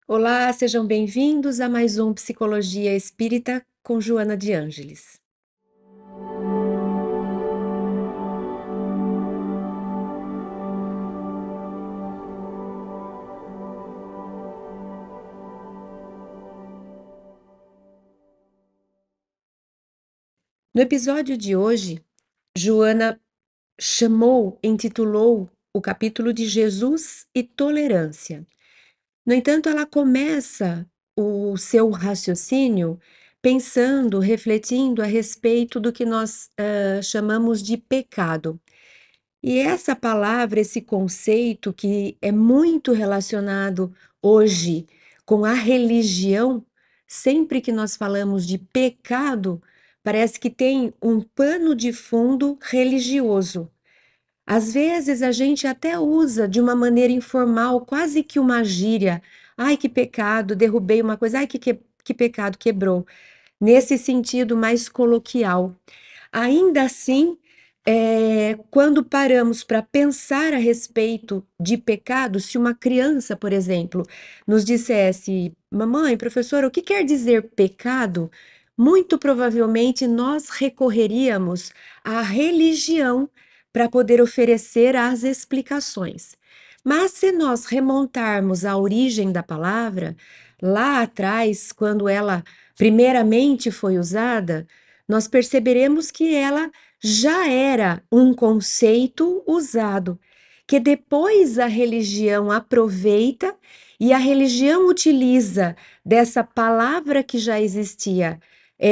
Olá, sejam bem-vindos a mais um Psicologia Espírita com Joana de Ângeles. No episódio de hoje, Joana intitulou o capítulo de Jesus e Tolerância. No entanto, ela começa o seu raciocínio pensando, refletindo a respeito do que nós chamamos de pecado. E essa palavra, esse conceito que é muito relacionado hoje com a religião, sempre que nós falamos de pecado, parece que tem um pano de fundo religioso. Às vezes a gente até usa de uma maneira informal, quase que uma gíria. Ai, que pecado, derrubei uma coisa. Ai, que pecado, quebrou. Nesse sentido mais coloquial. Ainda assim, quando paramos para pensar a respeito de pecado, se uma criança, por exemplo, nos dissesse, mamãe, professora, o que quer dizer pecado? Muito provavelmente nós recorreríamos à religião para poder oferecer as explicações. Mas se nós remontarmos à origem da palavra, lá atrás, quando ela primeiramente foi usada, nós perceberemos que ela já era um conceito usado, que depois a religião aproveita e a religião utiliza dessa palavra que já existia,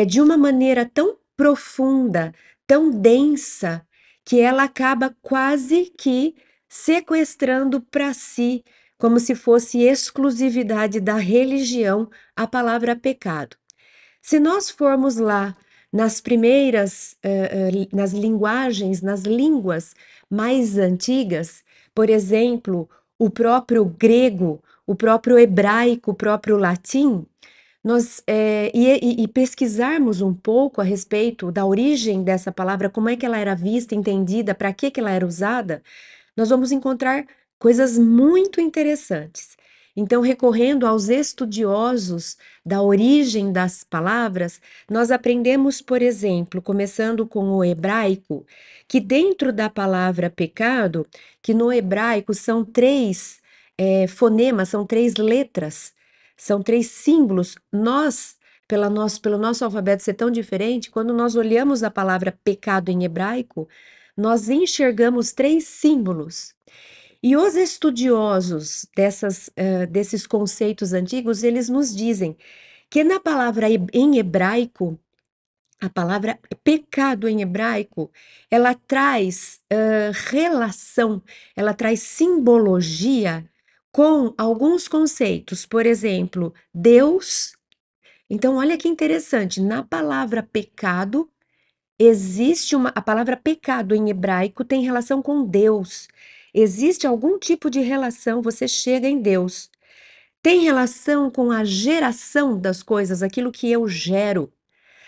de uma maneira tão profunda, tão densa, que ela acaba quase que sequestrando para si, como se fosse exclusividade da religião, a palavra pecado. Se nós formos lá nas primeiras, nas linguagens, nas línguas mais antigas, por exemplo, o próprio grego, o próprio hebraico, o próprio latim, e pesquisarmos um pouco a respeito da origem dessa palavra, como é que ela era vista, entendida, para que ela era usada, nós vamos encontrar coisas muito interessantes. Então, recorrendo aos estudiosos da origem das palavras, nós aprendemos, por exemplo, começando com o hebraico, que dentro da palavra pecado, que no hebraico são três fonemas, são três letras, são três símbolos. Pelo nosso alfabeto ser tão diferente, quando nós olhamos a palavra pecado em hebraico, nós enxergamos três símbolos. E os estudiosos desses conceitos antigos, eles nos dizem que na palavra em hebraico, a palavra pecado em hebraico, ela traz relação, ela traz simbologia com alguns conceitos. Por exemplo, Deus. Então, olha que interessante, na palavra pecado, a palavra pecado em hebraico tem relação com Deus. Existe algum tipo de relação, você chega em Deus. Tem relação com a geração das coisas, aquilo que eu gero,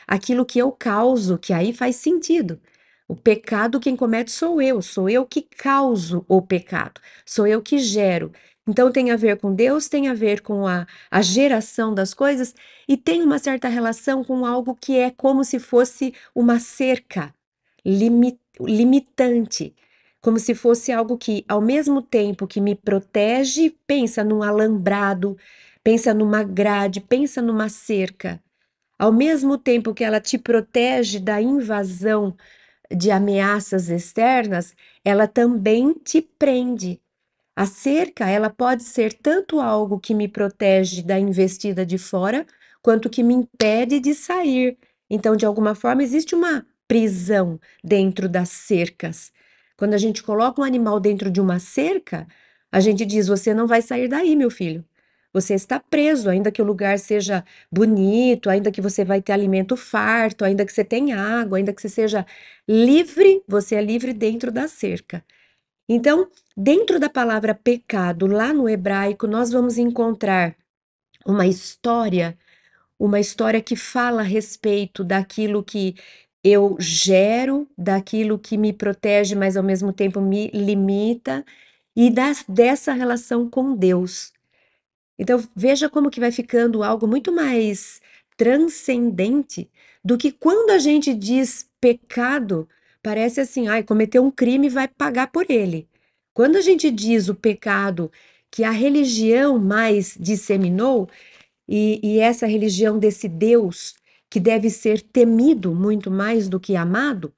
aquilo que eu causo, que aí faz sentido. O pecado quem comete sou eu que causo o pecado, sou eu que gero. Então tem a ver com Deus, tem a ver com a geração das coisas e tem uma certa relação com algo que é como se fosse uma cerca limitante, como se fosse algo que, ao mesmo tempo que me protege, pensa num alambrado, pensa numa grade, pensa numa cerca. Ao mesmo tempo que ela te protege da invasão de ameaças externas, ela também te prende. A cerca, ela pode ser tanto algo que me protege da investida de fora, quanto que me impede de sair. Então, de alguma forma, existe uma prisão dentro das cercas. Quando a gente coloca um animal dentro de uma cerca, a gente diz: você não vai sair daí, meu filho. Você está preso, ainda que o lugar seja bonito, ainda que você vai ter alimento farto, ainda que você tenha água, ainda que você seja livre, você é livre dentro da cerca. Então, dentro da palavra pecado, lá no hebraico, nós vamos encontrar uma uma história que fala a respeito daquilo que eu gero, daquilo que me protege, mas ao mesmo tempo me limita, e dessa relação com Deus. Então veja como que vai ficando algo muito mais transcendente do que quando a gente diz pecado, parece assim: "Ai, cometeu um crime e vai pagar por ele". Quando a gente diz o pecado que a religião mais disseminou, e essa religião desse Deus que deve ser temido muito mais do que amado,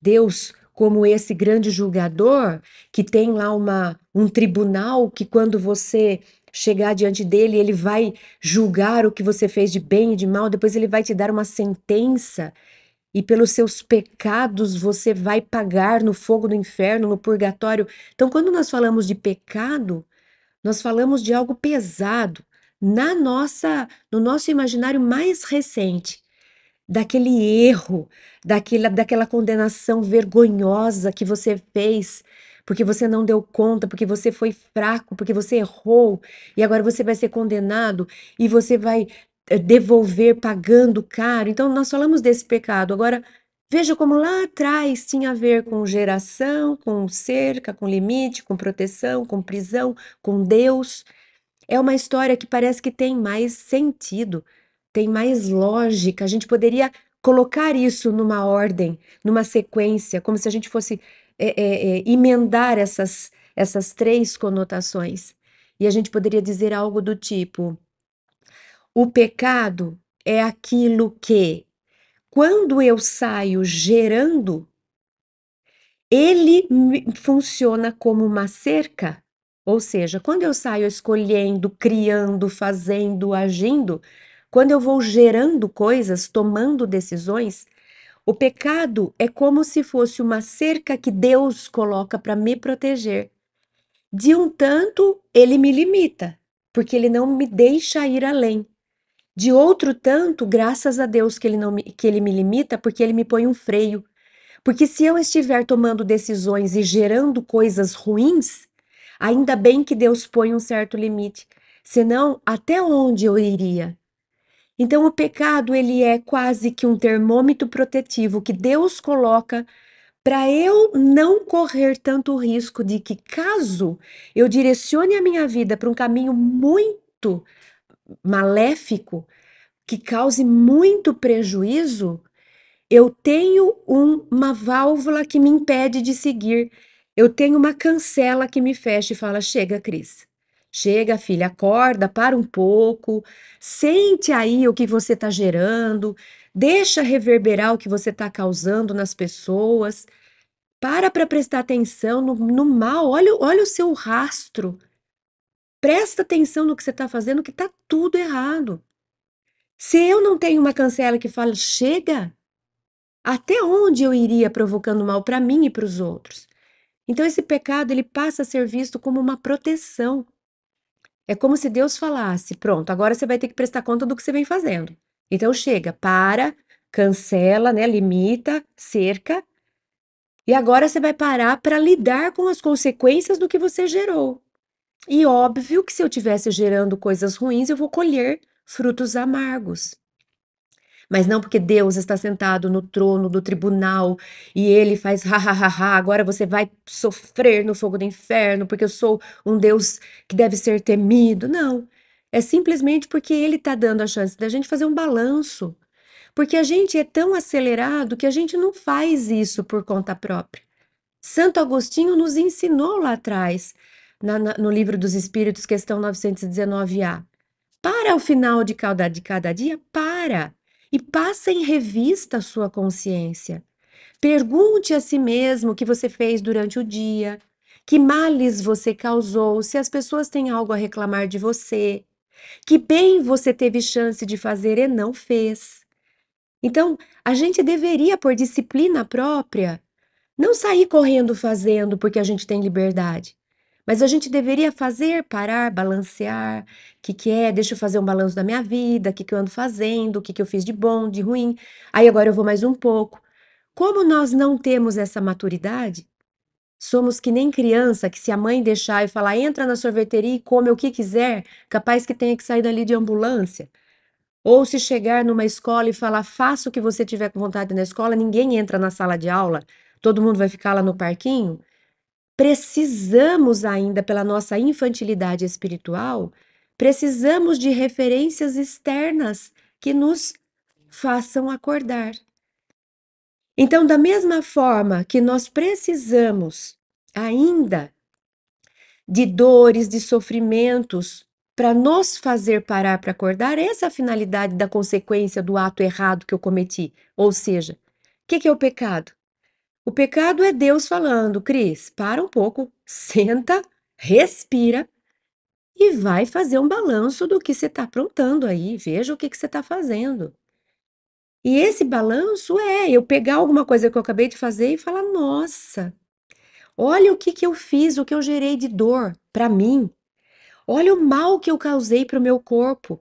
Deus como esse grande julgador que tem lá um tribunal que quando você chegar diante dele, ele vai julgar o que você fez de bem e de mal, depois ele vai te dar uma sentença e pelos seus pecados você vai pagar no fogo do inferno, no purgatório. Então, quando nós falamos de pecado, nós falamos de algo pesado no nosso imaginário mais recente, daquele erro, daquela condenação vergonhosa que você fez, porque você não deu conta, porque você foi fraco, porque você errou, e agora você vai ser condenado e você vai devolver pagando caro. Então, nós falamos desse pecado. Agora, veja como lá atrás tinha a ver com geração, com cerca, com limite, com proteção, com prisão, com Deus. É uma história que parece que tem mais sentido, tem mais lógica. A gente poderia colocar isso numa ordem, numa sequência, como se a gente fosse emendar essas três conotações. E a gente poderia dizer algo do tipo: o pecado é aquilo que, quando eu saio gerando, funciona como uma cerca, ou seja, quando eu saio escolhendo, criando, fazendo, agindo, quando eu vou gerando coisas, tomando decisões, o pecado é como se fosse uma cerca que Deus coloca para me proteger. De um tanto, ele me limita, porque ele não me deixa ir além. De outro tanto, graças a Deus que ele não me, que ele me limita, porque ele me põe um freio. Porque se eu estiver tomando decisões e gerando coisas ruins, ainda bem que Deus põe um certo limite. Senão, até onde eu iria? Então, o pecado, ele é quase que um termômetro protetivo que Deus coloca para eu não correr tanto risco de que, caso eu direcione a minha vida para um caminho muito maléfico, que cause muito prejuízo, eu tenho uma válvula que me impede de seguir. Eu tenho uma cancela que me fecha e fala: chega, Cris. Chega, filha, acorda, para um pouco, sente aí o que você está gerando, deixa reverberar o que você está causando nas pessoas, para prestar atenção no mal, olha o seu rastro, presta atenção no que você está fazendo, que está tudo errado. Se eu não tenho uma cancela que fala, chega, até onde eu iria provocando mal para mim e para os outros? Então esse pecado ele passa a ser visto como uma proteção. É como se Deus falasse: "Pronto, agora você vai ter que prestar conta do que você vem fazendo. Então chega, para, cancela, né, limita, cerca, e agora você vai parar para lidar com as consequências do que você gerou". E óbvio que se eu tivesse gerando coisas ruins, eu vou colher frutos amargos. Mas não porque Deus está sentado no trono do tribunal e ele faz ha, ha, ha, ha, agora você vai sofrer no fogo do inferno, porque eu sou um Deus que deve ser temido. Não. É simplesmente porque ele está dando a chance da gente fazer um balanço. Porque a gente é tão acelerado que a gente não faz isso por conta própria. Santo Agostinho nos ensinou lá atrás, no Livro dos Espíritos, questão 919A. Para ao final de cada dia, para e passa em revista a sua consciência. Pergunte a si mesmo o que você fez durante o dia, que males você causou, se as pessoas têm algo a reclamar de você, que bem você teve chance de fazer e não fez. Então, a gente deveria, por disciplina própria, não sair correndo fazendo porque a gente tem liberdade. Mas a gente deveria fazer, parar, balancear. O que que é? Deixa eu fazer um balanço da minha vida, o que que eu ando fazendo, o que que eu fiz de bom, de ruim. Aí agora eu vou mais um pouco. Como nós não temos essa maturidade, somos que nem criança que se a mãe deixar e falar, entra na sorveteria e come o que quiser, capaz que tenha que sair dali de ambulância. Ou se chegar numa escola e falar, faça o que você tiver com vontade na escola, ninguém entra na sala de aula, todo mundo vai ficar lá no parquinho. Precisamos ainda, pela nossa infantilidade espiritual, Precisamos de referências externas que nos façam acordar. Então, da mesma forma que nós precisamos ainda de dores, de sofrimentos, para nos fazer parar para acordar, essa é a finalidade da consequência do ato errado que eu cometi. Ou seja, o que é o pecado? O pecado é Deus falando, Cris, para um pouco, senta, respira e vai fazer um balanço do que você está aprontando aí, veja o que você está fazendo. E esse balanço é eu pegar alguma coisa que eu acabei de fazer e falar, nossa, olha o que eu fiz, o que eu gerei de dor para mim. Olha o mal que eu causei para o meu corpo.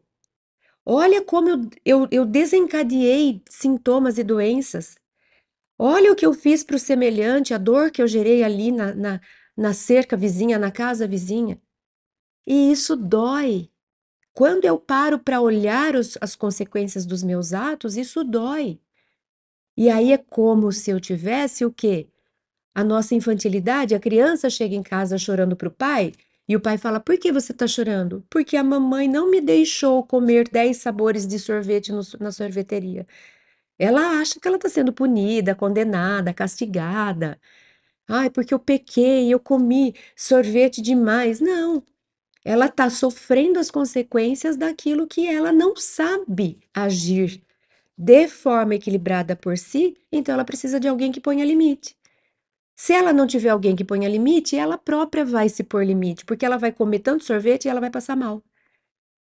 Olha como eu desencadeei sintomas e doenças. Olha o que eu fiz para o semelhante, a dor que eu gerei ali na cerca vizinha, na casa vizinha. E isso dói. Quando eu paro para olhar as consequências dos meus atos, isso dói. E aí é como se eu tivesse o quê? A nossa infantilidade, a criança chega em casa chorando para o pai, e o pai fala: Por que você está chorando? Porque a mamãe não me deixou comer 10 sabores de sorvete na sorveteria. Ela acha que ela está sendo punida, condenada, castigada. Ai, porque eu pequei, eu comi sorvete demais. Não, ela está sofrendo as consequências daquilo que ela não sabe agir de forma equilibrada por si, então ela precisa de alguém que ponha limite. Se ela não tiver alguém que ponha limite, ela própria vai se pôr limite, porque ela vai comer tanto sorvete e ela vai passar mal.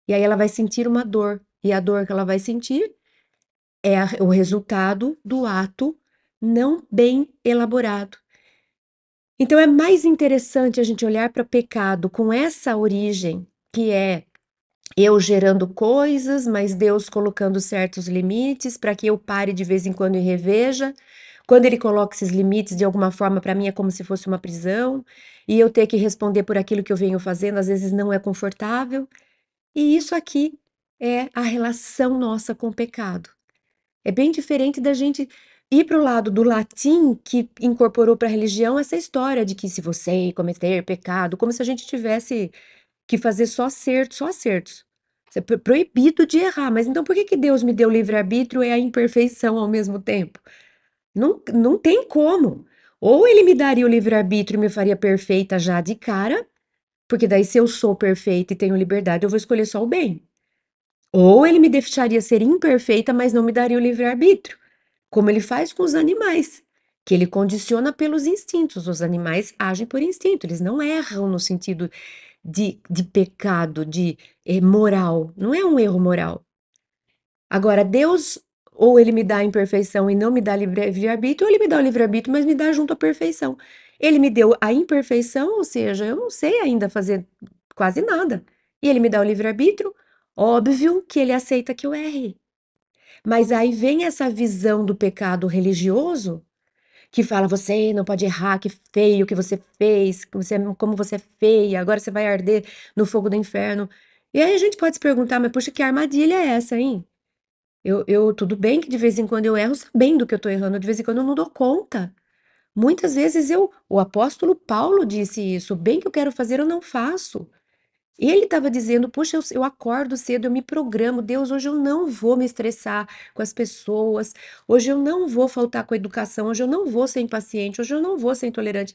E aí ela vai sentir uma dor. E a dor que ela vai sentir é o resultado do ato não bem elaborado. Então é mais interessante a gente olhar para o pecado com essa origem, que é eu gerando coisas, mas Deus colocando certos limites para que eu pare de vez em quando e reveja. Quando ele coloca esses limites, de alguma forma, para mim é como se fosse uma prisão, e eu ter que responder por aquilo que eu venho fazendo, às vezes não é confortável. E isso aqui é a relação nossa com o pecado. É bem diferente da gente ir para o lado do latim que incorporou para a religião essa história de que se você cometer pecado, como se a gente tivesse que fazer só acertos, só acertos. Você é proibido de errar, mas então por que que Deus me deu livre-arbítrio e a imperfeição ao mesmo tempo? Não, não tem como. Ou ele me daria o livre-arbítrio e me faria perfeita já de cara, porque daí se eu sou perfeita e tenho liberdade, eu vou escolher só o bem. Ou ele me deixaria ser imperfeita, mas não me daria o livre-arbítrio, como ele faz com os animais, que ele condiciona pelos instintos. Os animais agem por instinto, eles não erram no sentido de pecado, de moral. Não é um erro moral. Agora, Deus, ou ele me dá a imperfeição e não me dá livre-arbítrio, ou ele me dá o livre-arbítrio, mas me dá junto a perfeição. Ele me deu a imperfeição, ou seja, eu não sei ainda fazer quase nada. E ele me dá o livre-arbítrio, óbvio que ele aceita que eu erre. Mas aí vem essa visão do pecado religioso que fala: você não pode errar, que feio que você fez, que você, como você é feia, agora você vai arder no fogo do inferno. E aí a gente pode se perguntar: mas puxa, que armadilha é essa, hein? Tudo bem que de vez em quando eu erro sabendo que eu tô errando, de vez em quando eu não dou conta. Muitas vezes o apóstolo Paulo disse isso: o bem que eu quero fazer eu não faço. Ele estava dizendo: Puxa, eu acordo cedo, eu me programo. Deus, hoje eu não vou me estressar com as pessoas. Hoje eu não vou faltar com a educação. Hoje eu não vou ser impaciente. Hoje eu não vou ser intolerante.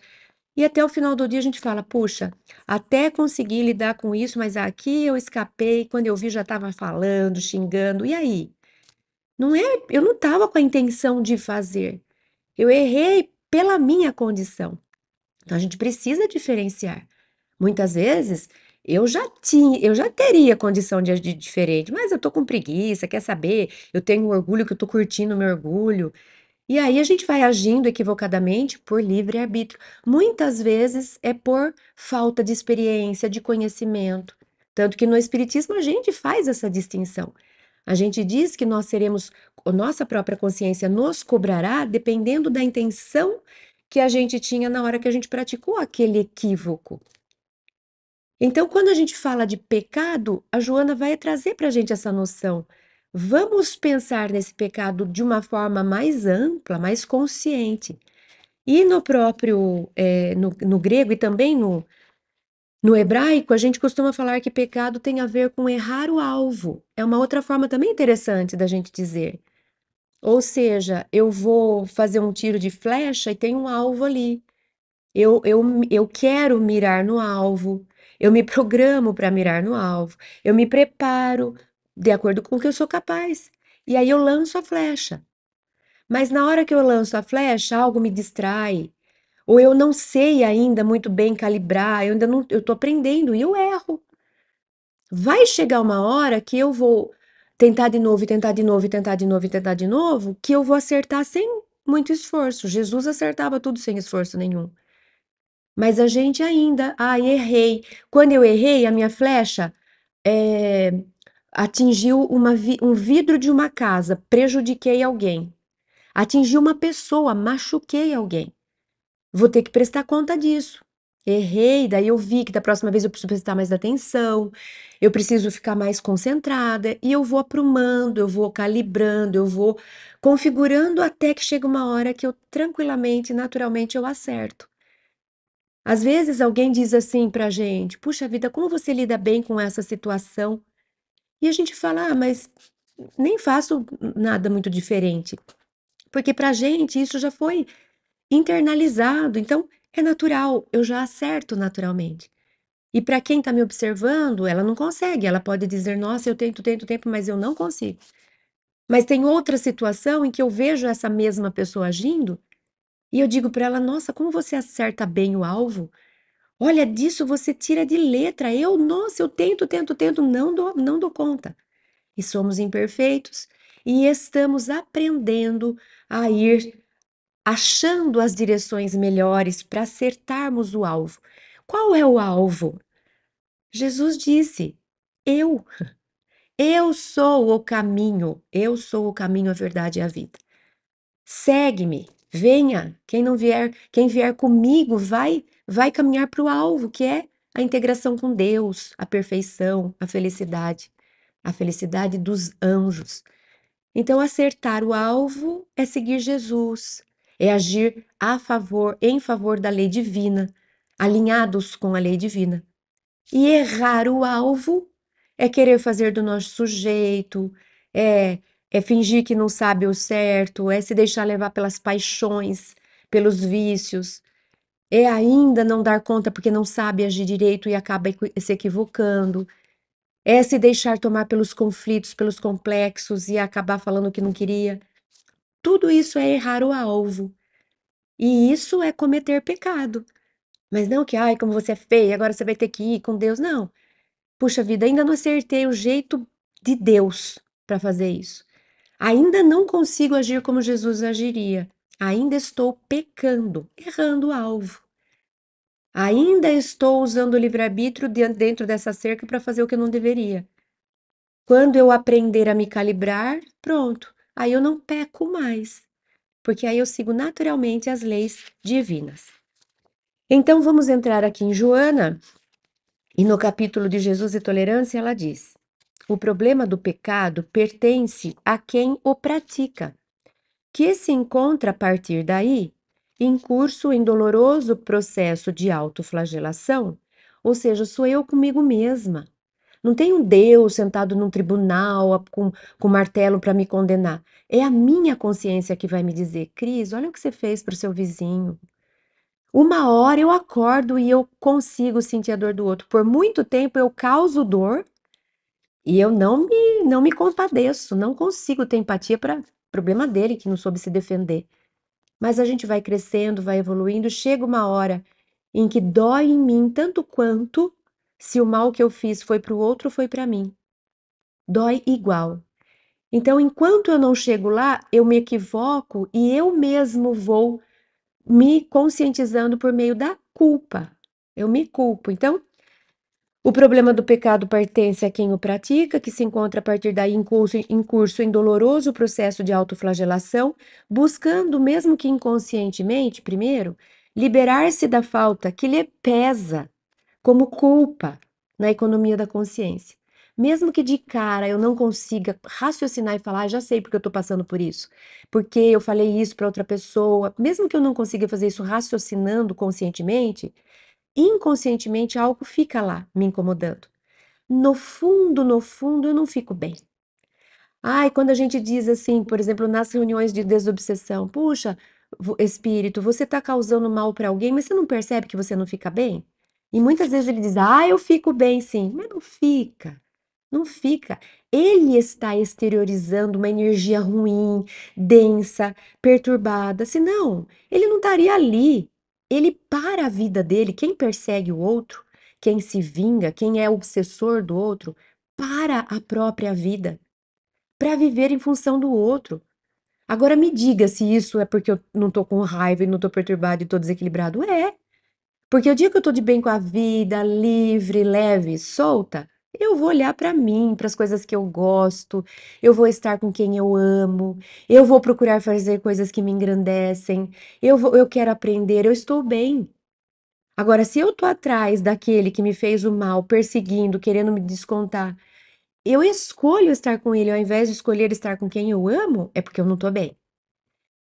E até o final do dia a gente fala: Puxa, até conseguir lidar com isso, mas aqui eu escapei. Quando eu vi, já estava falando, xingando. E aí? Não é, eu não estava com a intenção de fazer. Eu errei pela minha condição. Então a gente precisa diferenciar. Muitas vezes eu já teria condição de agir diferente, mas eu tô com preguiça, quer saber? Eu tenho orgulho que eu tô curtindo o meu orgulho. E aí a gente vai agindo equivocadamente por livre-arbítrio. Muitas vezes é por falta de experiência, de conhecimento. Tanto que no Espiritismo a gente faz essa distinção. A gente diz que nós seremos, a nossa própria consciência nos cobrará dependendo da intenção que a gente tinha na hora que a gente praticou aquele equívoco. Então, quando a gente fala de pecado, a Joana vai trazer para a gente essa noção. Vamos pensar nesse pecado de uma forma mais ampla, mais consciente. E no próprio, no grego e também No hebraico, a gente costuma falar que pecado tem a ver com errar o alvo. É uma outra forma também interessante da gente dizer. Ou seja, eu vou fazer um tiro de flecha e tem um alvo ali. Eu quero mirar no alvo, eu me programo para mirar no alvo, eu me preparo de acordo com o que eu sou capaz. E aí eu lanço a flecha. Mas na hora que eu lanço a flecha, algo me distrai, ou eu não sei ainda muito bem calibrar, eu ainda não, eu tô aprendendo e eu erro. Vai chegar uma hora que eu vou tentar de novo, e tentar de novo, e tentar de novo, e tentar de novo, que eu vou acertar sem muito esforço. Jesus acertava tudo sem esforço nenhum. Mas a gente ainda, errei. Quando eu errei, a minha flecha eh, atingiu um vidro de uma casa, prejudiquei alguém. Atingi uma pessoa, machuquei alguém. Vou ter que prestar conta disso. Errei, daí eu vi que da próxima vez eu preciso prestar mais atenção, eu preciso ficar mais concentrada e eu vou aprumando, eu vou calibrando, eu vou configurando até que chega uma hora que eu tranquilamente, naturalmente eu acerto. Às vezes alguém diz assim pra gente: "Puxa vida, como você lida bem com essa situação?" E a gente fala: "Ah, mas nem faço nada muito diferente", porque pra gente isso já foi internalizado, então é natural, eu já acerto naturalmente. E para quem está me observando, ela não consegue, ela pode dizer: "Nossa, eu tento, tento, tento, mas eu não consigo". Mas tem outra situação em que eu vejo essa mesma pessoa agindo e eu digo para ela: "Nossa, como você acerta bem o alvo. Olha, disso você tira de letra. Eu, nossa, eu tento, tento, tento, não dou conta". E somos imperfeitos e estamos aprendendo a ir achando as direções melhores para acertarmos o alvo. Qual é o alvo? Jesus disse: Eu, eu sou o caminho, eu sou o caminho, a verdade e a vida. Segue-me, venha. Quem vier comigo vai caminhar para o alvo, que é a integração com Deus, a perfeição, a felicidade dos anjos. Então, acertar o alvo é seguir Jesus, é agir em favor da lei divina, alinhados com a lei divina. E errar o alvo é querer fazer do nosso sujeito, é, é fingir que não sabe o certo, é se deixar levar pelas paixões, pelos vícios, é ainda não dar conta porque não sabe agir direito e acaba se equivocando, é se deixar tomar pelos conflitos, pelos complexos e acabar falando o que não queria. Tudo isso é errar o alvo. E isso é cometer pecado. Mas não que, ai, como você é feia, agora você vai ter que ir com Deus. Não. Puxa vida, ainda não acertei o jeito de Deus para fazer isso. Ainda não consigo agir como Jesus agiria. Ainda estou pecando, errando o alvo. Ainda estou usando o livre-arbítrio dentro dessa cerca para fazer o que eu não deveria. Quando eu aprender a me calibrar, pronto. Aí eu não peco mais, porque aí eu sigo naturalmente as leis divinas. Então vamos entrar aqui em Joana, e no capítulo de Jesus e tolerância ela diz: o problema do pecado pertence a quem o pratica, que se encontra a partir daí em curso em doloroso processo de autoflagelação, ou seja, sou eu comigo mesma. Não tem um Deus sentado num tribunal com martelo para me condenar. É a minha consciência que vai me dizer: Cris, olha o que você fez para o seu vizinho. Uma hora eu acordo e eu consigo sentir a dor do outro. Por muito tempo eu causo dor e eu não me compadeço, não consigo ter empatia para problema dele que não soube se defender. Mas a gente vai crescendo, vai evoluindo, chega uma hora em que dói em mim tanto quanto se o mal que eu fiz foi para o outro ou foi para mim. Dói igual. Então, enquanto eu não chego lá, eu me equivoco e eu mesmo vou me conscientizando por meio da culpa. Eu me culpo. Então, o problema do pecado pertence a quem o pratica, que se encontra a partir daí em curso em doloroso processo de autoflagelação, buscando, mesmo que inconscientemente, primeiro, liberar-se da falta que lhe pesa como culpa na economia da consciência. Mesmo que de cara eu não consiga raciocinar e falar: já sei porque eu estou passando por isso, porque eu falei isso para outra pessoa, mesmo que eu não consiga fazer isso raciocinando conscientemente, inconscientemente algo fica lá me incomodando. No fundo, eu não fico bem. Ai, quando a gente diz assim, por exemplo, nas reuniões de desobsessão, puxa, espírito, você está causando mal para alguém, mas você não percebe que você não fica bem? E muitas vezes ele diz, ah, eu fico bem sim, mas não fica, não fica. Ele está exteriorizando uma energia ruim, densa, perturbada, senão ele não estaria ali. Ele para a vida dele, quem persegue o outro, quem se vinga, quem é obsessor do outro, para a própria vida para viver em função do outro. Agora me diga se isso é porque eu não tô com raiva e não tô perturbado e tô desequilibrado. É, porque o dia que eu tô de bem com a vida, livre, leve, solta, eu vou olhar para mim, para as coisas que eu gosto, eu vou estar com quem eu amo, eu vou procurar fazer coisas que me engrandecem, eu quero aprender, eu estou bem. Agora, se eu tô atrás daquele que me fez o mal, perseguindo, querendo me descontar, eu escolho estar com ele ao invés de escolher estar com quem eu amo, é porque eu não tô bem.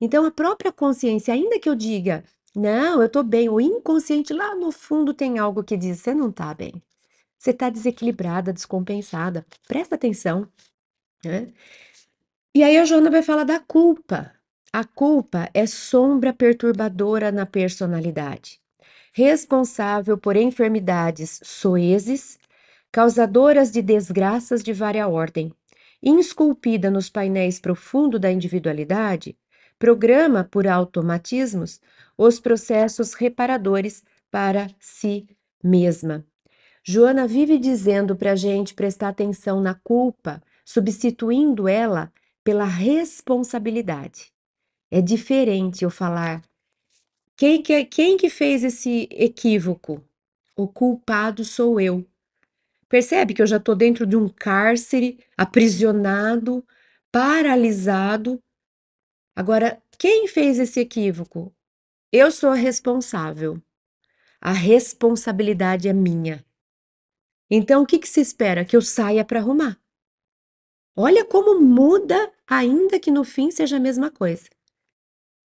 Então, a própria consciência, ainda que eu diga, não, eu tô bem, o inconsciente lá no fundo tem algo que diz, você não tá bem. Você tá desequilibrada, descompensada. Presta atenção, né? E aí a Joana vai falar da culpa. A culpa é sombra perturbadora na personalidade, responsável por enfermidades soezes, causadoras de desgraças de vária ordem, esculpida nos painéis profundos da individualidade, programa por automatismos os processos reparadores para si mesma. Joana vive dizendo para a gente prestar atenção na culpa, substituindo ela pela responsabilidade. É diferente eu falar quem que fez esse equívoco? O culpado sou eu. Percebe que eu já estou dentro de um cárcere, aprisionado, paralisado. Agora, quem fez esse equívoco? Eu sou a responsável. A responsabilidade é minha. Então, o que que se espera? Que eu saia para arrumar. Olha como muda, ainda que no fim seja a mesma coisa.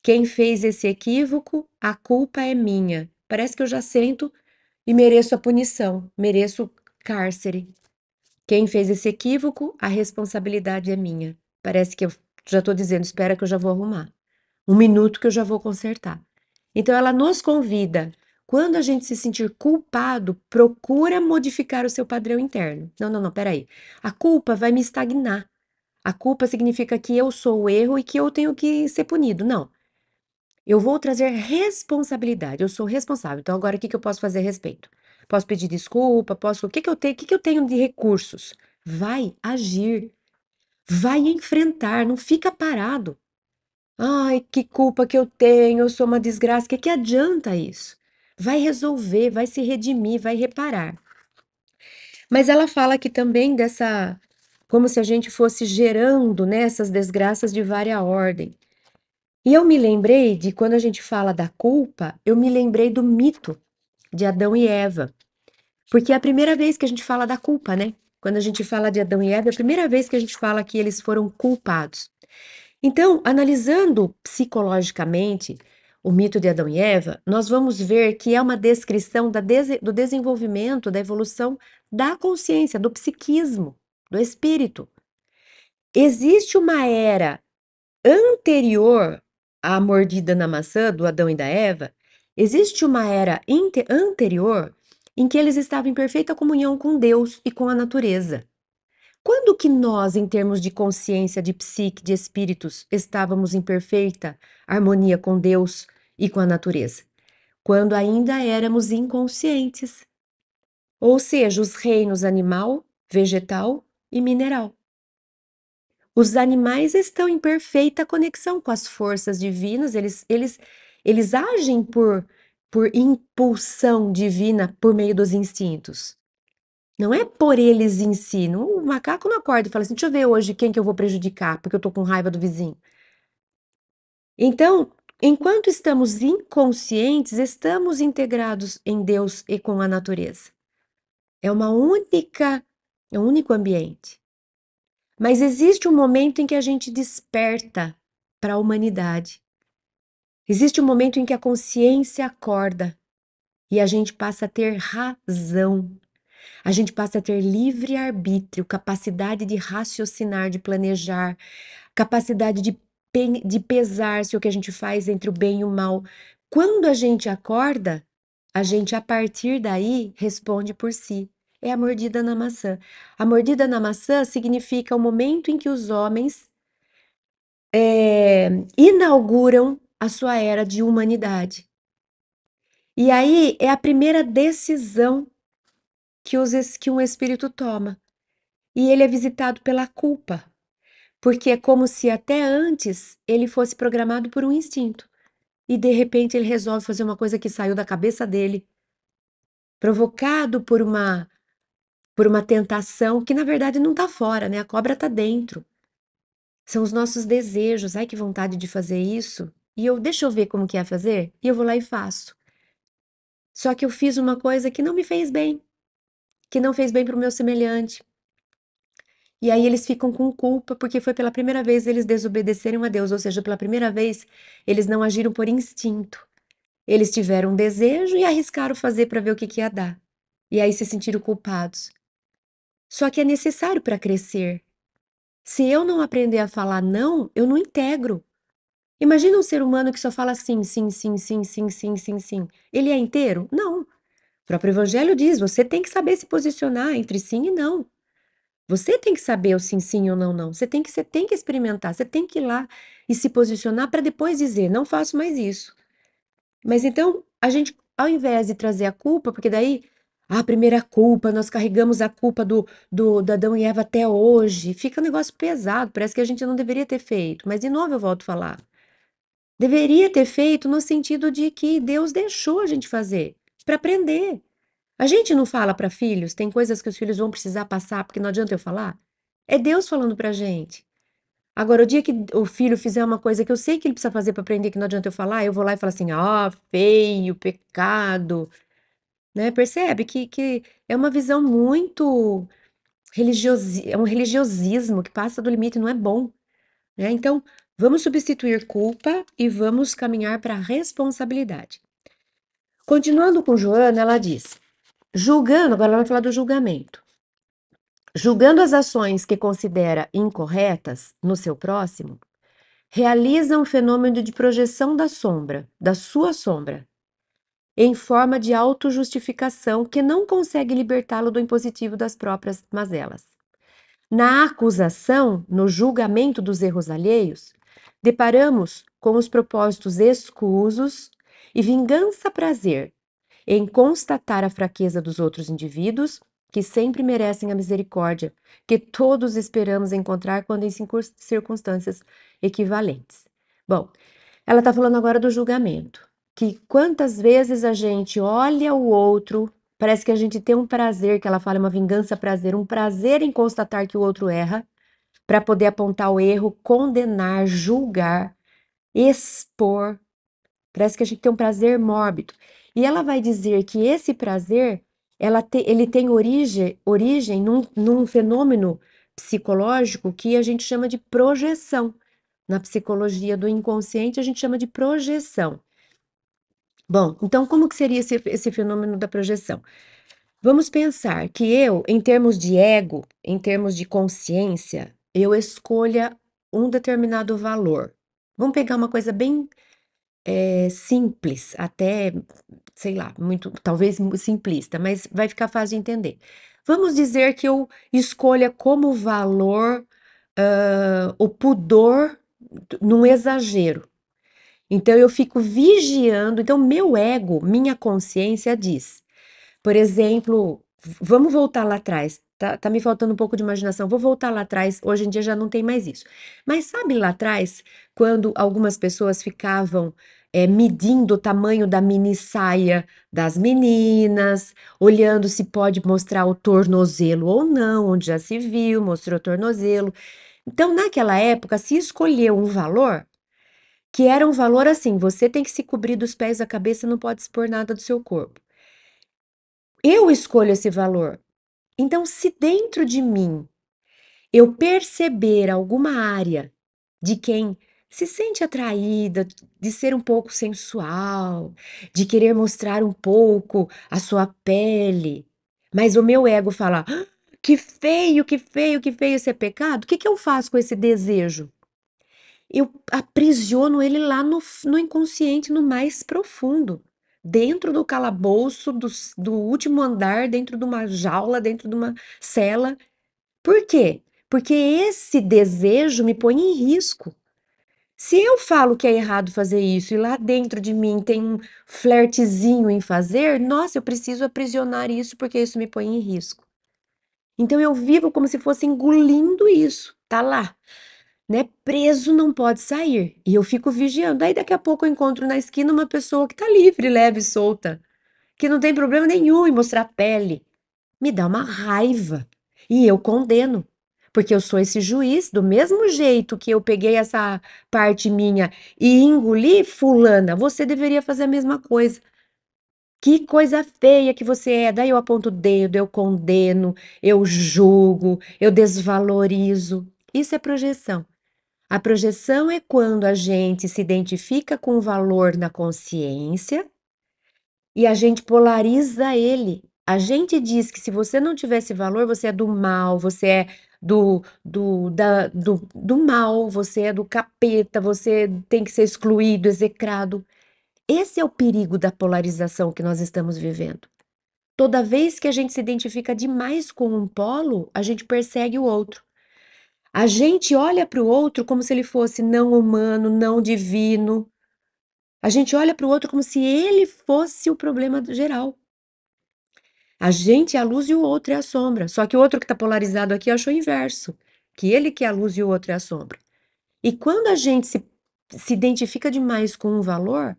Quem fez esse equívoco, a culpa é minha. Parece que eu já sento e mereço a punição, mereço cárcere. Quem fez esse equívoco, a responsabilidade é minha. Parece que eu já estou dizendo, espera que eu já vou arrumar. Um minuto que eu já vou consertar. Então ela nos convida, quando a gente se sentir culpado, procura modificar o seu padrão interno. Não, não, não, peraí. A culpa vai me estagnar. A culpa significa que eu sou o erro e que eu tenho que ser punido. Não. Eu vou trazer responsabilidade. Eu sou responsável. Então, agora o que que eu posso fazer a respeito? Posso pedir desculpa? Posso. O que que eu tenho de recursos? Vai agir. Vai enfrentar. Não fica parado. Ai, que culpa que eu tenho. Eu sou uma desgraça. O que que adianta isso? Vai resolver, vai se redimir, vai reparar. Mas ela fala aqui também dessa. Como se a gente fosse gerando, né, essas desgraças de vária ordem. E eu me lembrei de quando a gente fala da culpa, eu me lembrei do mito de Adão e Eva, porque é a primeira vez que a gente fala da culpa, né? Quando a gente fala de Adão e Eva, é a primeira vez que a gente fala que eles foram culpados. Então, analisando psicologicamente o mito de Adão e Eva, nós vamos ver que é uma descrição do desenvolvimento, da evolução da consciência, do psiquismo, do espírito. Existe uma era anterior à mordida na maçã do Adão e da Eva, existe uma era anterior em que eles estavam em perfeita comunhão com Deus e com a natureza. Quando que nós, em termos de consciência, de psique, de espíritos, estávamos em perfeita harmonia com Deus e com a natureza? Quando ainda éramos inconscientes, ou seja, os reinos animal, vegetal e mineral. Os animais estão em perfeita conexão com as forças divinas, eles agem por impulsão divina por meio dos instintos. Não é por eles em si. O macaco não acorda e fala assim: deixa eu ver hoje quem que eu vou prejudicar, porque eu tô com raiva do vizinho. Então, enquanto estamos inconscientes, estamos integrados em Deus e com a natureza. É é um único ambiente. Mas existe um momento em que a gente desperta para a humanidade. Existe um momento em que a consciência acorda e a gente passa a ter razão. A gente passa a ter livre-arbítrio, capacidade de raciocinar, de planejar, capacidade de pesar se o que a gente faz entre o bem e o mal. Quando a gente acorda, a gente, a partir daí, responde por si. É a mordida na maçã. A mordida na maçã significa o momento em que os homens inauguram a sua era de humanidade. E aí é a primeira decisão que um espírito toma. E ele é visitado pela culpa, porque é como se até antes ele fosse programado por um instinto. E de repente ele resolve fazer uma coisa que saiu da cabeça dele, provocado por uma tentação que na verdade não está fora, né? A cobra está dentro. São os nossos desejos. Ai, que vontade de fazer isso. E eu, deixa eu ver como que é fazer, e eu vou lá e faço. Só que eu fiz uma coisa que não me fez bem, que não fez bem para o meu semelhante. E aí eles ficam com culpa porque foi pela primeira vez eles desobedeceram a Deus, ou seja, pela primeira vez eles não agiram por instinto. Eles tiveram um desejo e arriscaram fazer para ver o que que ia dar. E aí se sentiram culpados. Só que é necessário para crescer. Se eu não aprender a falar não, eu não integro. Imagina um ser humano que só fala sim, sim, sim, sim, sim, sim, sim, sim. Ele é inteiro? Não. O próprio Evangelho diz: você tem que saber se posicionar entre sim e não. Você tem que saber o sim, sim ou não, não. Você tem que experimentar, você tem que ir lá e se posicionar para depois dizer: não faço mais isso. Mas então, a gente, ao invés de trazer a culpa, porque daí, a primeira culpa, nós carregamos a culpa do Adão e Eva até hoje, fica um negócio pesado, parece que a gente não deveria ter feito. Mas, de novo, eu volto a falar. Deveria ter feito no sentido de que Deus deixou a gente fazer, para aprender. A gente não fala para filhos, tem coisas que os filhos vão precisar passar, porque não adianta eu falar. É Deus falando pra gente. Agora, o dia que o filho fizer uma coisa que eu sei que ele precisa fazer para aprender, que não adianta eu falar, eu vou lá e falo assim: "Ah, feio, pecado", né? Percebe que é uma visão muito é um religiosismo que passa do limite, não é bom, né? Então, vamos substituir culpa e vamos caminhar para a responsabilidade. Continuando com Joana, ela diz: julgando, agora ela vai falar do julgamento. Julgando as ações que considera incorretas no seu próximo, realiza um fenômeno de projeção da sombra, da sua sombra, em forma de autojustificação que não consegue libertá-lo do impositivo das próprias mazelas. Na acusação, no julgamento dos erros alheios, deparamos com os propósitos escusos e vingança-prazer em constatar a fraqueza dos outros indivíduos, que sempre merecem a misericórdia que todos esperamos encontrar quando em circunstâncias equivalentes. Bom, ela está falando agora do julgamento, que quantas vezes a gente olha o outro, parece que a gente tem um prazer, que ela fala, uma vingança-prazer, um prazer em constatar que o outro erra, para poder apontar o erro, condenar, julgar, expor. Parece que a gente tem um prazer mórbido. E ela vai dizer que esse prazer, ele tem origem num fenômeno psicológico que a gente chama de projeção. Na psicologia do inconsciente, a gente chama de projeção. Bom, então como que seria esse fenômeno da projeção? Vamos pensar que eu, em termos de ego, em termos de consciência, eu escolha um determinado valor. Vamos pegar uma coisa bem simples, até, sei lá, muito, talvez simplista, mas vai ficar fácil de entender. Vamos dizer que eu escolha como valor, o pudor num exagero. Então eu fico vigiando, então meu ego, minha consciência diz, por exemplo, vamos voltar lá atrás. Tá me faltando um pouco de imaginação. Vou voltar lá atrás. Hoje em dia já não tem mais isso. Mas sabe lá atrás, quando algumas pessoas ficavam medindo o tamanho da mini saia das meninas, olhando se pode mostrar o tornozelo ou não, onde já se viu, mostrou o tornozelo. Então, naquela época, se escolheu um valor que era um valor assim: você tem que se cobrir dos pés à cabeça, não pode expor nada do seu corpo. Eu escolho esse valor. Então, se dentro de mim eu perceber alguma área de quem se sente atraída de ser um pouco sensual, de querer mostrar um pouco a sua pele, mas o meu ego fala: "Ah, que feio, que feio, que feio, isso é pecado?" O que que eu faço com esse desejo? Eu aprisiono ele lá no inconsciente, no mais profundo, dentro do calabouço do último andar, dentro de uma jaula, dentro de uma cela. Por quê? Porque esse desejo me põe em risco. Se eu falo que é errado fazer isso e lá dentro de mim tem um flertezinho em fazer, nossa, eu preciso aprisionar isso porque isso me põe em risco. Então eu vivo como se fosse engolindo isso, tá lá, né? Preso, não pode sair. E eu fico vigiando. Aí daqui a pouco eu encontro na esquina uma pessoa que tá livre, leve, solta, que não tem problema nenhum em mostrar a pele. Me dá uma raiva. E eu condeno. Porque eu sou esse juiz, do mesmo jeito que eu peguei essa parte minha e engoli, fulana, você deveria fazer a mesma coisa. Que coisa feia que você é. Daí eu aponto o dedo, eu condeno, eu julgo, eu desvalorizo. Isso é projeção. A projeção é quando a gente se identifica com o valor na consciência e a gente polariza ele. A gente diz que se você não tivesse valor, você é do mal, você é do mal, você é do capeta, você tem que ser excluído, execrado. Esse é o perigo da polarização que nós estamos vivendo. Toda vez que a gente se identifica demais com um polo, a gente persegue o outro. A gente olha para o outro como se ele fosse não humano, não divino. A gente olha para o outro como se ele fosse o problema geral. A gente é a luz e o outro é a sombra. Só que o outro que está polarizado aqui achou o inverso, que ele que é a luz e o outro é a sombra. E quando a gente se identifica demais com um valor,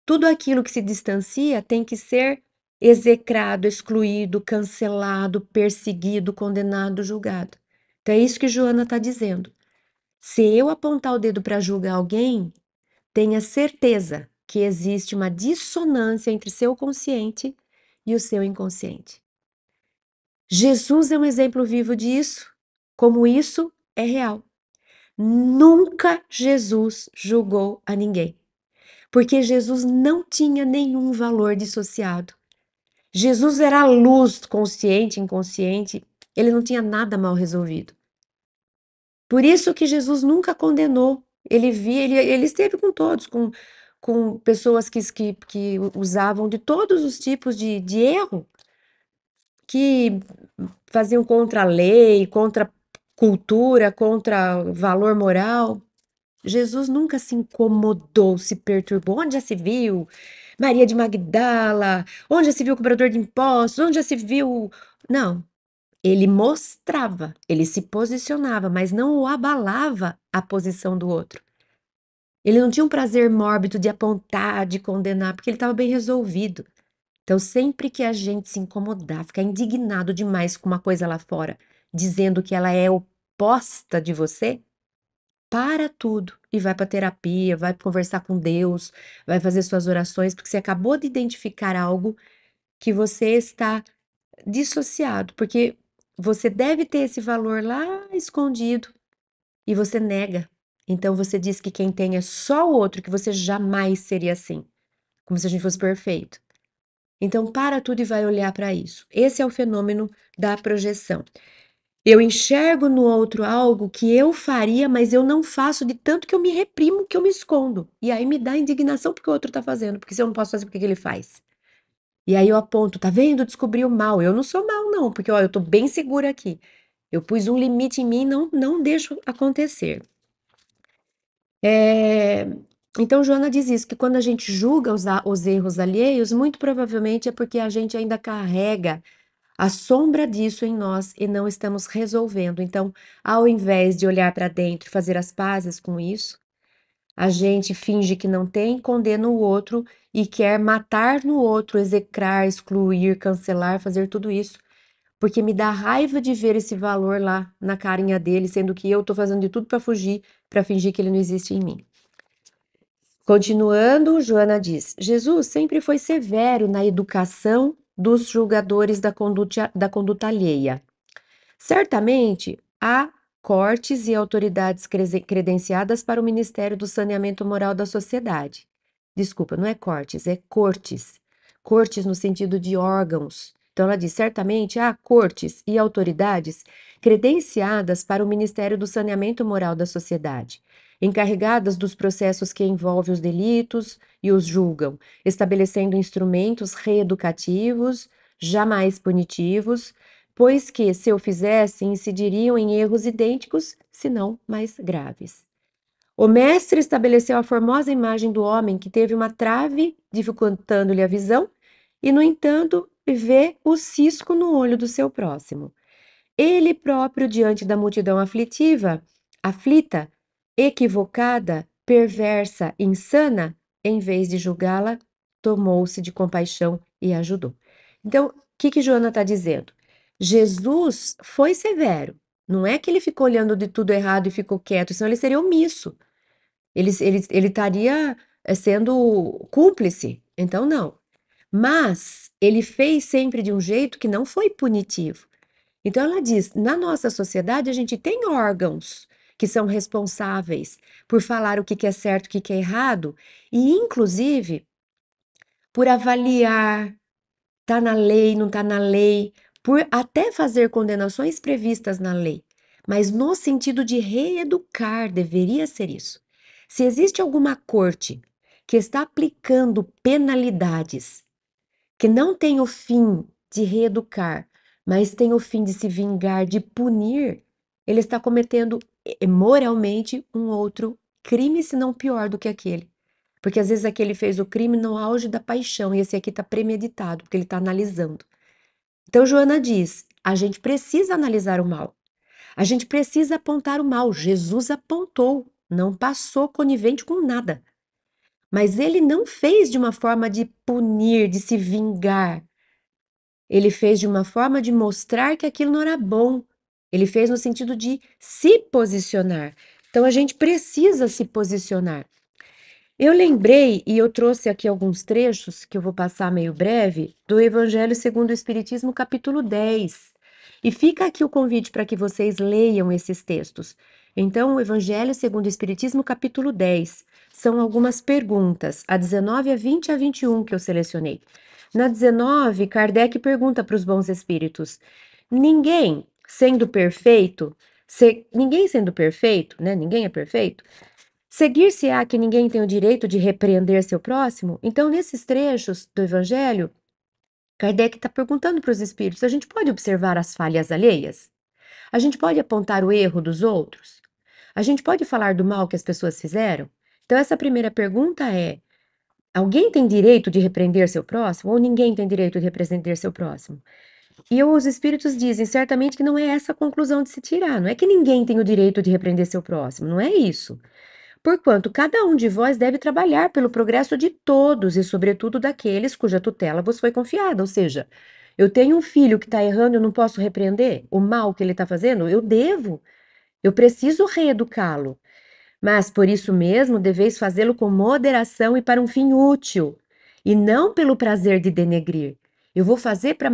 tudo aquilo que se distancia tem que ser execrado, excluído, cancelado, perseguido, condenado, julgado. Então é isso que Joana está dizendo. Se eu apontar o dedo para julgar alguém, tenha certeza que existe uma dissonância entre seu consciente e o seu inconsciente. Jesus é um exemplo vivo disso, como isso é real. Nunca Jesus julgou a ninguém, porque Jesus não tinha nenhum valor dissociado. Jesus era a luz consciente, inconsciente, ele não tinha nada mal resolvido. Por isso que Jesus nunca condenou. Ele via, ele esteve com todos, com pessoas que usavam de todos os tipos de erro, que faziam contra a lei, contra a cultura, contra valor moral. Jesus nunca se incomodou, se perturbou. Onde já se viu Maria de Magdala? Onde já se viu o cobrador de impostos? Onde já se viu. Não, ele mostrava, ele se posicionava, mas não o abalava a posição do outro. Ele não tinha um prazer mórbido de apontar, de condenar, porque ele estava bem resolvido. Então, sempre que a gente se incomodar, ficar indignado demais com uma coisa lá fora, dizendo que ela é oposta de você, para tudo e vai para terapia, vai conversar com Deus, vai fazer suas orações, porque você acabou de identificar algo que você está dissociado, porque você deve ter esse valor lá escondido e você nega. Então você diz que quem tem é só o outro, que você jamais seria assim, como se a gente fosse perfeito. Então para tudo e vai olhar para isso. Esse é o fenômeno da projeção. Eu enxergo no outro algo que eu faria, mas eu não faço de tanto que eu me reprimo, que eu me escondo. E aí me dá indignação porque o outro tá fazendo, porque se eu não posso fazer, por que que ele faz? E aí eu aponto, tá vendo? Descobri o mal. Eu não sou mal, não, porque ó, eu tô bem segura aqui. Eu pus um limite em mim, não deixo acontecer. É, então, Joana diz isso, que quando a gente julga os erros alheios, muito provavelmente é porque a gente ainda carrega a sombra disso em nós e não estamos resolvendo. Então, ao invés de olhar para dentro e fazer as pazes com isso, a gente finge que não tem, condena o outro e quer matar no outro, execrar, excluir, cancelar, fazer tudo isso, porque me dá raiva de ver esse valor lá na carinha dele, sendo que eu estou fazendo de tudo para fugir, para fingir que ele não existe em mim. Continuando, Joana diz: Jesus sempre foi severo na educação dos julgadores da conduta alheia. Certamente há cortes e autoridades credenciadas para o Ministério do Saneamento Moral da Sociedade. Desculpa, não é cortes, é cortes. Cortes no sentido de órgãos. Então, ela diz, certamente, há cortes e autoridades credenciadas para o Ministério do Saneamento Moral da Sociedade, encarregadas dos processos que envolvem os delitos e os julgam, estabelecendo instrumentos reeducativos, jamais punitivos, pois que, se o fizessem, incidiriam em erros idênticos, se não mais graves. O mestre estabeleceu a formosa imagem do homem que teve uma trave dificultando-lhe a visão e, no entanto, vê o cisco no olho do seu próximo. Ele próprio, diante da multidão aflita, equivocada, perversa, insana, em vez de julgá-la, tomou-se de compaixão e ajudou. Então, o que Joana está dizendo? Jesus foi severo. Não é que ele ficou olhando de tudo errado e ficou quieto, senão ele seria omisso. Ele estaria sendo cúmplice. Então, não. Mas ele fez sempre de um jeito que não foi punitivo. Então, ela diz: na nossa sociedade, a gente tem órgãos que são responsáveis por falar o que é certo, o que é errado, e, inclusive, por avaliar, tá na lei, não tá na lei, por até fazer condenações previstas na lei, mas no sentido de reeducar, deveria ser isso. Se existe alguma corte que está aplicando penalidades que não tem o fim de reeducar, mas tem o fim de se vingar, de punir, ele está cometendo moralmente um outro crime, se não pior do que aquele. Porque às vezes aquele fez o crime no auge da paixão e esse aqui está premeditado, porque ele está analisando. Então, Joana diz: a gente precisa analisar o mal. A gente precisa apontar o mal. Jesus apontou, não passou conivente com nada. Mas ele não fez de uma forma de punir, de se vingar. Ele fez de uma forma de mostrar que aquilo não era bom. Ele fez no sentido de se posicionar. Então, a gente precisa se posicionar. Eu lembrei, e eu trouxe aqui alguns trechos, que eu vou passar meio breve, do Evangelho segundo o Espiritismo, capítulo 10. E fica aqui o convite para que vocês leiam esses textos. Então, o Evangelho segundo o Espiritismo, capítulo 10. São algumas perguntas, a 19, a 20 e a 21 que eu selecionei. Na 19, Kardec pergunta para os bons espíritos: ninguém sendo perfeito, ninguém sendo perfeito, né? Ninguém é perfeito. Seguir-se-á que ninguém tem o direito de repreender seu próximo? Então, nesses trechos do Evangelho, Kardec está perguntando para os espíritos: a gente pode observar as falhas alheias? A gente pode apontar o erro dos outros? A gente pode falar do mal que as pessoas fizeram? Então, essa primeira pergunta é: alguém tem direito de repreender seu próximo ou ninguém tem direito de repreender seu próximo? E os espíritos dizem certamente que não é essa a conclusão de se tirar, não é que ninguém tem o direito de repreender seu próximo, não é isso. Porquanto cada um de vós deve trabalhar pelo progresso de todos e, sobretudo, daqueles cuja tutela vos foi confiada. Ou seja, eu tenho um filho que está errando, eu não posso repreender o mal que ele está fazendo? Eu devo, eu preciso reeducá-lo. Mas por isso mesmo deveis fazê-lo com moderação e para um fim útil, e não pelo prazer de denegrir. Eu vou fazer para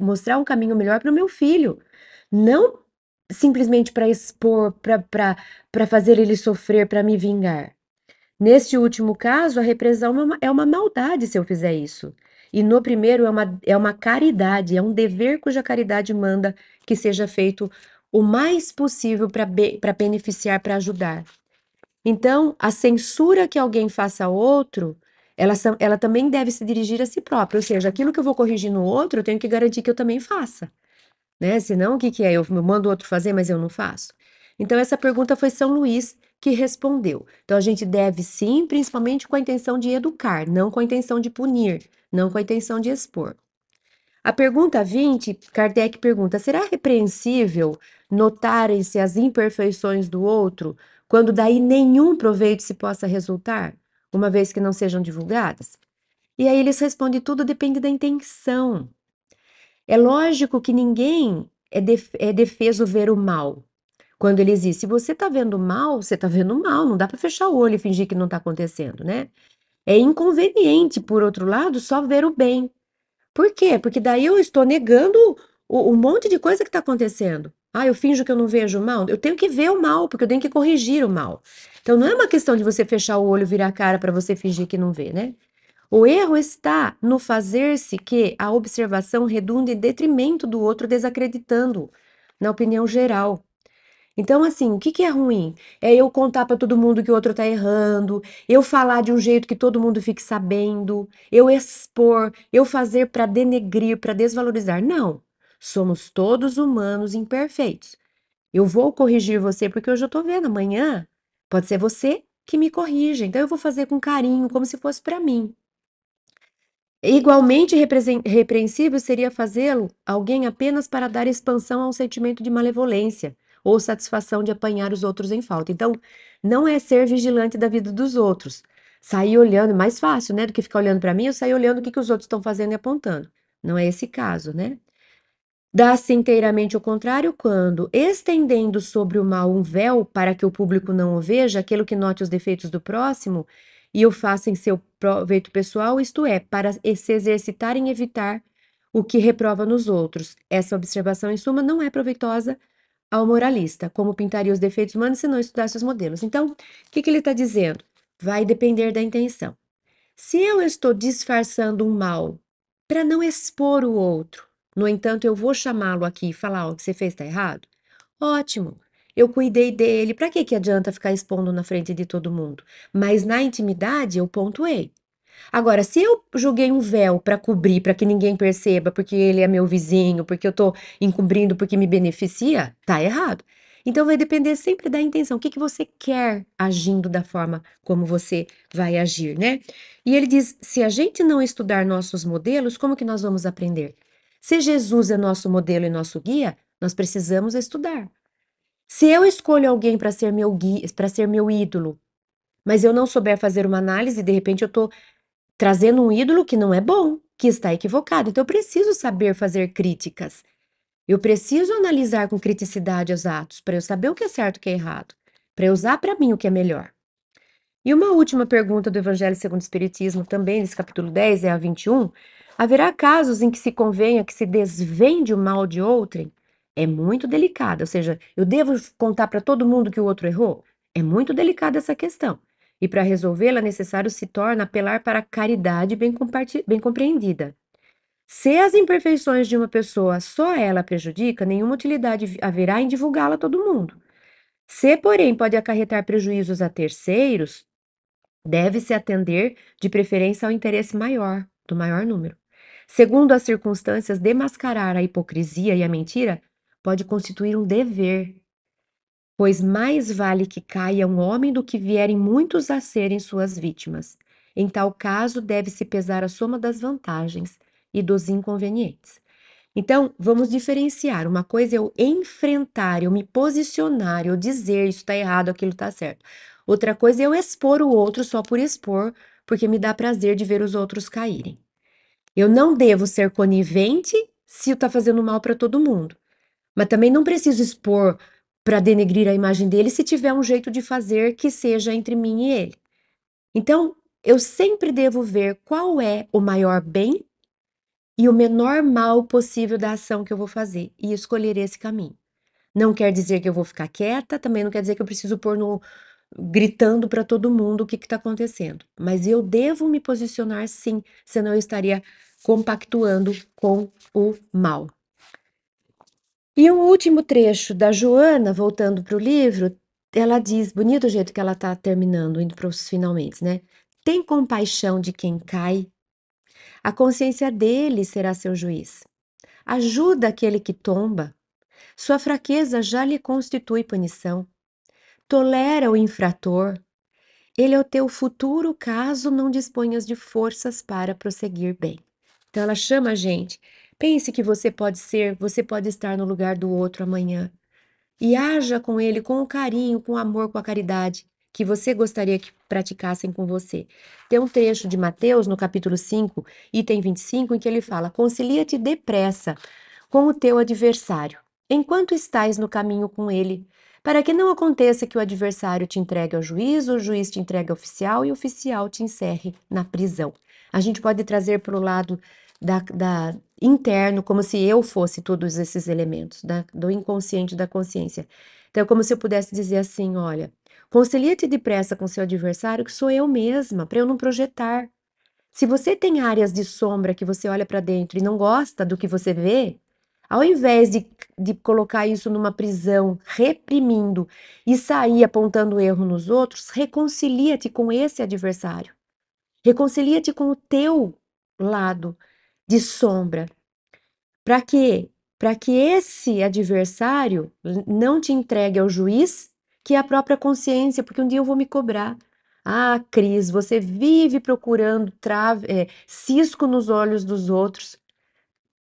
mostrar um caminho melhor para o meu filho, não simplesmente para expor, para fazer ele sofrer, para me vingar. Neste último caso, a repressão é uma maldade se eu fizer isso. E no primeiro é uma caridade, é um dever cuja caridade manda que seja feito o mais possível para beneficiar, para ajudar. Então, a censura que alguém faça ao outro, ela também deve se dirigir a si própria. Ou seja, aquilo que eu vou corrigir no outro, eu tenho que garantir que eu também faça, né? Senão, o que que é? Eu mando o outro fazer, mas eu não faço? Então, essa pergunta foi São Luís que respondeu. Então, a gente deve sim, principalmente com a intenção de educar, não com a intenção de punir, não com a intenção de expor. A pergunta 20, Kardec pergunta: será repreensível notarem-se as imperfeições do outro, quando daí nenhum proveito se possa resultar, uma vez que não sejam divulgadas? E aí eles respondem: tudo depende da intenção. É lógico que ninguém é defeso ver o mal. Quando ele diz: se você está vendo mal, você está vendo mal, não dá para fechar o olho e fingir que não está acontecendo, né? É inconveniente, por outro lado, só ver o bem. Por quê? Porque daí eu estou negando o monte de coisa que está acontecendo. Ah, eu finjo que eu não vejo o mal? Eu tenho que ver o mal, porque eu tenho que corrigir o mal. Então não é uma questão de você fechar o olho, virar a cara para você fingir que não vê, né? O erro está no fazer-se que a observação redunde em detrimento do outro, desacreditando na opinião geral. Então, assim, o que que é ruim? É eu contar para todo mundo que o outro tá errando, eu falar de um jeito que todo mundo fique sabendo, eu expor, eu fazer para denegrir, para desvalorizar. Não. Somos todos humanos imperfeitos. Eu vou corrigir você porque hoje eu tô vendo, amanhã pode ser você que me corrija. Então eu vou fazer com carinho, como se fosse para mim. Igualmente repreensível seria fazê-lo alguém apenas para dar expansão ao sentimento de malevolência ou satisfação de apanhar os outros em falta. Então, não é ser vigilante da vida dos outros. Sair olhando, mais fácil, né, do que ficar olhando para mim, eu sair olhando o que que os outros estão fazendo e apontando. Não é esse caso, né? Dá-se inteiramente o contrário quando, estendendo sobre o mal um véu para que o público não o veja, aquele que note os defeitos do próximo e o faça em seu proveito pessoal, isto é, para se exercitar em evitar o que reprova nos outros. Essa observação, em suma, não é proveitosa ao moralista, como pintaria os defeitos humanos se não estudasse os modelos. Então, o que que ele está dizendo? Vai depender da intenção. Se eu estou disfarçando um mal para não expor o outro, no entanto, eu vou chamá-lo aqui e falar: "Ó, o que você fez está errado", ótimo. Eu cuidei dele, para que que adianta ficar expondo na frente de todo mundo? Mas na intimidade eu pontuei. Agora, se eu joguei um véu para cobrir, para que ninguém perceba, porque ele é meu vizinho, porque eu tô encobrindo porque me beneficia, tá errado. Então vai depender sempre da intenção. O que que você quer agindo da forma como você vai agir, né? E ele diz: se a gente não estudar nossos modelos, como que nós vamos aprender? Se Jesus é nosso modelo e nosso guia, nós precisamos estudar. Se eu escolho alguém para ser meu guia, para ser meu ídolo, mas eu não souber fazer uma análise, de repente eu tô trazendo um ídolo que não é bom, que está equivocado. Então eu preciso saber fazer críticas. Eu preciso analisar com criticidade os atos para eu saber o que é certo e o que é errado, para eu usar para mim o que é melhor. E uma última pergunta do Evangelho segundo o Espiritismo, também nesse capítulo 10, é a 21. Haverá casos em que se convenha que se desvende o mal de outrem? É muito delicado, ou seja, eu devo contar para todo mundo que o outro errou? É muito delicada essa questão. E para resolvê-la, necessário se torna apelar para a caridade bem compreendida. Se as imperfeições de uma pessoa só ela prejudica, nenhuma utilidade haverá em divulgá-la a todo mundo. Se, porém, pode acarretar prejuízos a terceiros, deve-se atender de preferência ao interesse maior, do maior número. Segundo as circunstâncias, desmascarar a hipocrisia e a mentira pode constituir um dever, pois mais vale que caia um homem do que vierem muitos a serem suas vítimas. Em tal caso, deve-se pesar a soma das vantagens e dos inconvenientes. Então, vamos diferenciar. Uma coisa é eu enfrentar, eu me posicionar, eu dizer isso está errado, aquilo está certo. Outra coisa é eu expor o outro só por expor, porque me dá prazer de ver os outros caírem. Eu não devo ser conivente se está fazendo mal para todo mundo, mas também não preciso expor para denegrir a imagem dele se tiver um jeito de fazer que seja entre mim e ele. Então, eu sempre devo ver qual é o maior bem e o menor mal possível da ação que eu vou fazer e escolher esse caminho. Não quer dizer que eu vou ficar quieta, também não quer dizer que eu preciso pôr no gritando para todo mundo o que está acontecendo, mas eu devo me posicionar sim, senão eu estaria compactuando com o mal. E o último trecho da Joana, voltando para o livro, ela diz, bonito o jeito que ela está terminando, indo para os finalmente, né? Tem compaixão de quem cai, a consciência dele será seu juiz. Ajuda aquele que tomba. Sua fraqueza já lhe constitui punição. Tolera o infrator. Ele é o teu futuro caso não disponhas de forças para prosseguir bem. Então ela chama a gente. Pense que você pode ser, você pode estar no lugar do outro amanhã. E haja com ele com o carinho, com o amor, com a caridade que você gostaria que praticassem com você. Tem um trecho de Mateus, no capítulo 5, item 25, em que ele fala: Concilia-te depressa com o teu adversário, enquanto estás no caminho com ele, para que não aconteça que o adversário te entregue ao juiz, o juiz te entregue ao oficial e o oficial te encerre na prisão. A gente pode trazer para o lado interno, como se eu fosse todos esses elementos do inconsciente e da consciência. Então, é como se eu pudesse dizer assim: olha, concilia-te depressa com seu adversário, que sou eu mesma, para eu não projetar. Se você tem áreas de sombra que você olha para dentro e não gosta do que você vê, ao invés de colocar isso numa prisão, reprimindo e sair apontando o erro nos outros, reconcilia-te com esse adversário. Reconcilia-te com o teu lado de sombra. Para quê? Para que esse adversário não te entregue ao juiz, que é a própria consciência, porque um dia eu vou me cobrar. Ah, Cris, você vive procurando cisco nos olhos dos outros.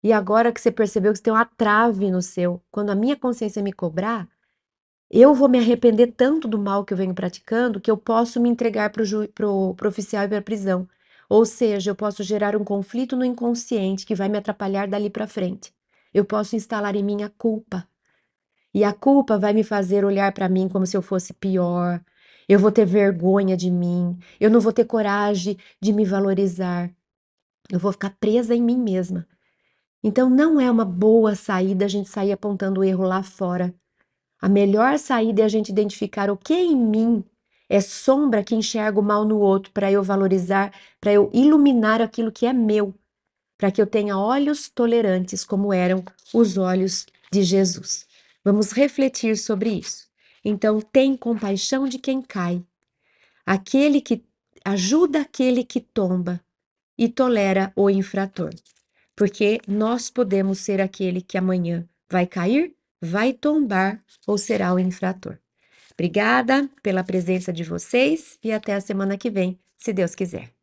E agora que você percebeu que você tem uma trave no seu, quando a minha consciência me cobrar, eu vou me arrepender tanto do mal que eu venho praticando que eu posso me entregar para o oficial e para a prisão. Ou seja, eu posso gerar um conflito no inconsciente que vai me atrapalhar dali para frente. Eu posso instalar em mim a culpa. E a culpa vai me fazer olhar para mim como se eu fosse pior. Eu vou ter vergonha de mim. Eu não vou ter coragem de me valorizar. Eu vou ficar presa em mim mesma. Então, não é uma boa saída a gente sair apontando o erro lá fora. A melhor saída é a gente identificar o que em mim é sombra que enxerga o mal no outro, para eu valorizar, para eu iluminar aquilo que é meu, para que eu tenha olhos tolerantes, como eram os olhos de Jesus. Vamos refletir sobre isso. Então, tem compaixão de quem cai, aquele que ajuda aquele que tomba e tolera o infrator, porque nós podemos ser aquele que amanhã vai cair, vai tombar ou será o infrator. Obrigada pela presença de vocês e até a semana que vem, se Deus quiser.